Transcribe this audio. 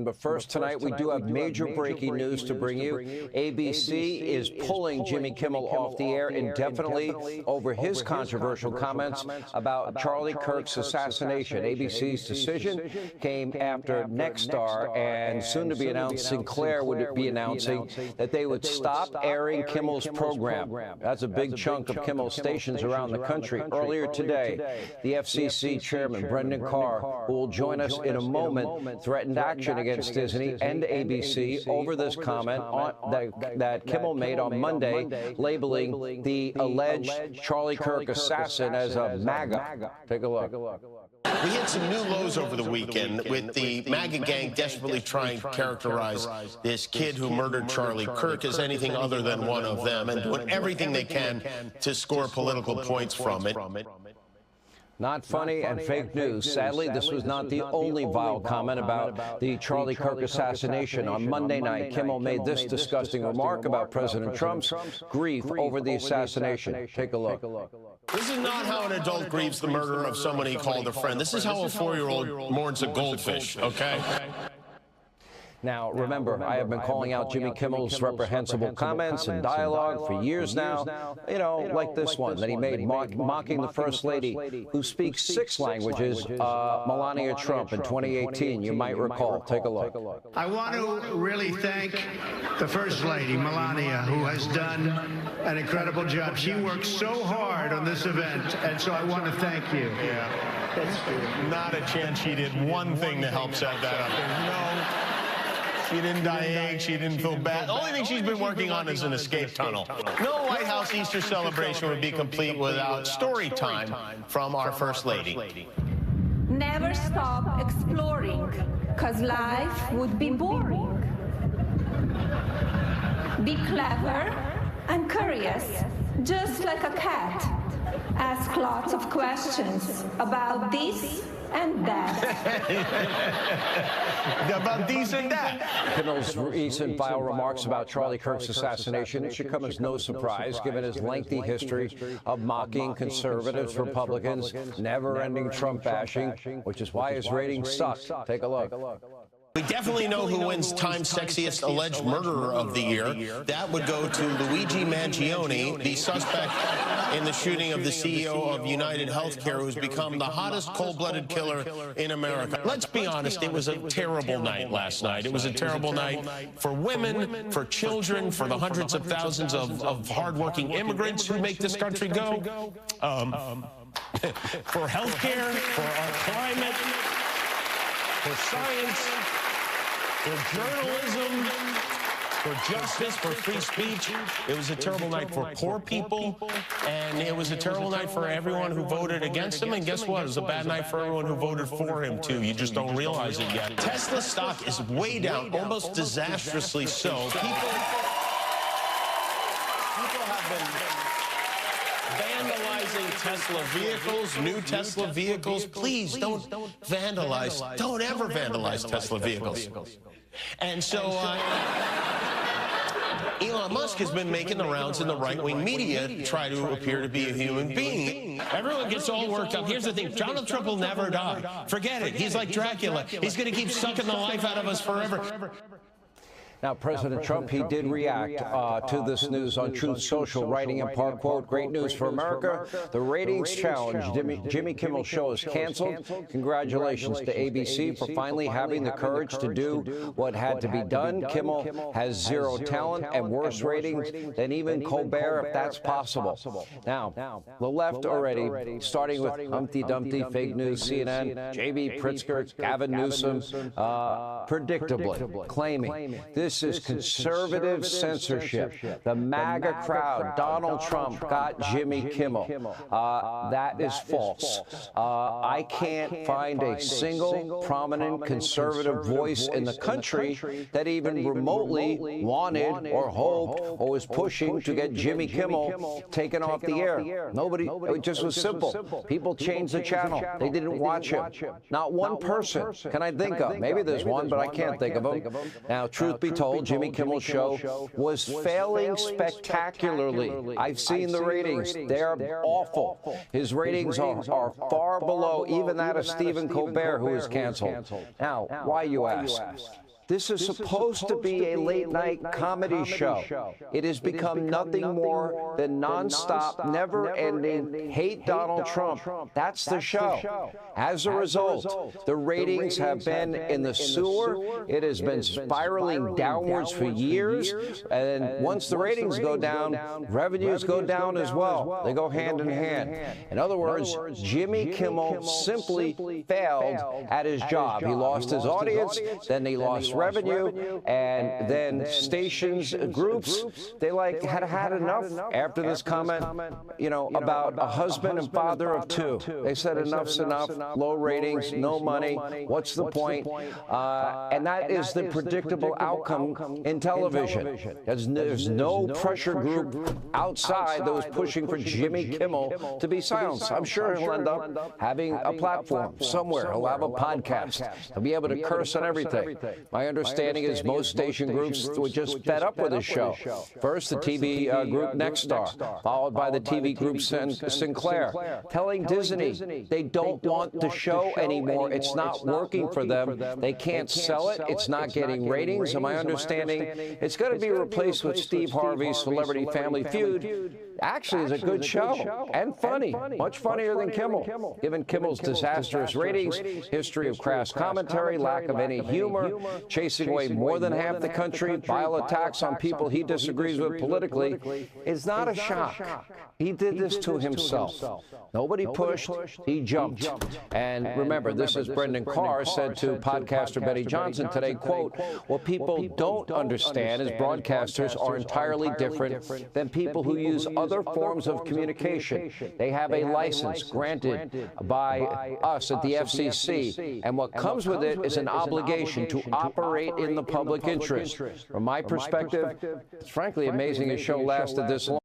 But first, tonight, we do have major breaking news to bring you. ABC is pulling Jimmy Kimmel off the air indefinitely over his controversial comments about Charlie Kirk's assassination. ABC's decision came after Nexstar and soon-to-be announced Sinclair would be announcing that they would stop airing Kimmel's program. That's a big chunk of Kimmel's stations around the country. Earlier today, the FCC chairman, Brendan Carr, who will join us in a moment, threatened action against Disney and ABC over this comment that Kimmel made on Monday, labeling the alleged Charlie Kirk assassin as a MAGA. Take a look. We hit some new lows over the weekend with the MAGA gang desperately trying to characterize this kid who murdered Charlie Kirk as anything other than one of them and doing everything they can to score political points from it. Not funny and fake news. Sadly, this was not the only vile comment about the Charlie Kirk assassination. On Monday night, Kimmel made this disgusting remark about President Trump's grief over the assassination. Take a look. This is not how an adult grieves the murder of someone he called a friend. This is how a 4-year-old mourns a goldfish, okay? Now, remember, I have been calling out Jimmy Kimmel's reprehensible comments and dialogue for years now, like this one that he made mocking the First Lady, who speaks 6 languages, Melania Trump, in 2018. You might recall. Take a look. I want to really thank the First Lady, Melania, who has done an incredible job. She worked so hard on this event, and so I want to thank you. Yeah. That's not a chance she did one thing to help set that up. There's she didn't die egg, she didn't feel bad. The only thing she's been working on is an escape tunnel. No White House Easter celebration would be complete without story time from our First Lady. Never stop exploring, because life would be boring. Be clever and curious, just like a cat. Ask lots of questions about this and that. About these and that. Kimmel's recent vile remarks about Charlie Kirk's assassination should come as no surprise, given his lengthy history of mocking conservatives, Republicans, never-ending Trump bashing, which is why his ratings suck. Take a look. We definitely know who wins Time's Sexiest Alleged Murderer of the Year. That would go to Luigi Mangione, the suspect in the shooting of the CEO of United Healthcare, who's become the hottest cold-blooded killer in America. Let's be honest, it was a terrible night last night. It was a terrible night for women, for children, for the hundreds of thousands of hardworking immigrants who make this country go, for healthcare, for our climate, for science, for journalism, for justice, for free speech. It was a terrible night for poor people, and it was a terrible night for everyone who voted against him, and guess what? It was a bad night for everyone who voted for him, too. You just don't realize it yet. Tesla stock is way down, almost disastrously so. People have been vandalizing Tesla vehicles, new Tesla vehicles. Please don't vandalize, don't ever vandalize Tesla vehicles. And so Elon Musk has been making the rounds in the right-wing media to try to appear to be a human being. Everyone gets all worked up. Here's the thing, Donald Trump will never die. Forget it. He's like Dracula. He's going to keep sucking the life out of us forever. Now, President Trump, he did react to this news on Truth Social, writing in part, quote, "Great news for America. The ratings challenge. Jimmy Kimmel's show is canceled. Congratulations to ABC for finally having the courage to do what had to be done. Kimmel has zero talent and worse ratings than even Colbert, if that's possible." Now, the left already, starting with Humpty Dumpty, fake news, CNN, J.B. Pritzker, Gavin Newsom, predictably claiming this is conservative censorship. The MAGA crowd, Donald Trump got Jimmy Kimmel. That is false. I can't find a single prominent conservative voice in the country that even remotely wanted or hoped or was pushing to get Jimmy Kimmel taken off the air. Nobody. It just was simple. People changed the channel. They didn't watch him. Not one person can I think of. Maybe there's one, but I can't think of him. Now, truth be told, Jimmy Kimmel's show was failing spectacularly. I've seen the ratings. They're awful. His ratings are far below even that of Stephen Colbert, who was canceled. Now, why, you ask? This is supposed to be a late-night comedy show. It has become nothing more than nonstop, never-ending hate Donald Trump. That's the show. As a result, the ratings have been in the sewer. It has been spiraling downwards for years. And once the ratings go down, revenues go down as well. They go hand in hand. In other words, Jimmy Kimmel simply failed at his job. He lost his audience, then he lost revenue, and then stations, groups, they had enough after this comment, about a husband and father of two. They said enough's enough, low ratings, no money, what's the point? And that is the predictable outcome in television. There's no pressure group outside that was pushing for Jimmy Kimmel to be silenced. I'm sure he'll end up having a platform somewhere. He'll have a podcast. He'll be able to curse on everything. My understanding is most station groups were just fed up with his show. First, the TV group Nexstar, followed by the TV group Sinclair, telling Disney they don't want the show anymore. It's not working for them. They can't sell it. It's not getting ratings. And my understanding, it's going to be replaced with Steve Harvey's Celebrity Family Feud. Actually, is a good show and funny, much funnier than Kimmel. Given Kimmel's disastrous ratings, history of crass commentary, lack of any humor, chasing away more than half the country, vile attacks on people he disagrees with politically, is not a shock. He did this to himself. Nobody pushed, he jumped. And remember, this is Brendan Carr said to podcaster Betty Johnson today, quote, "What people don't understand is broadcasters are entirely different than people who use other forms of communication. They have a license granted by us at the FCC, and what comes with it is an obligation to operate in the public interest." From my perspective, it's frankly amazing his show lasted this long.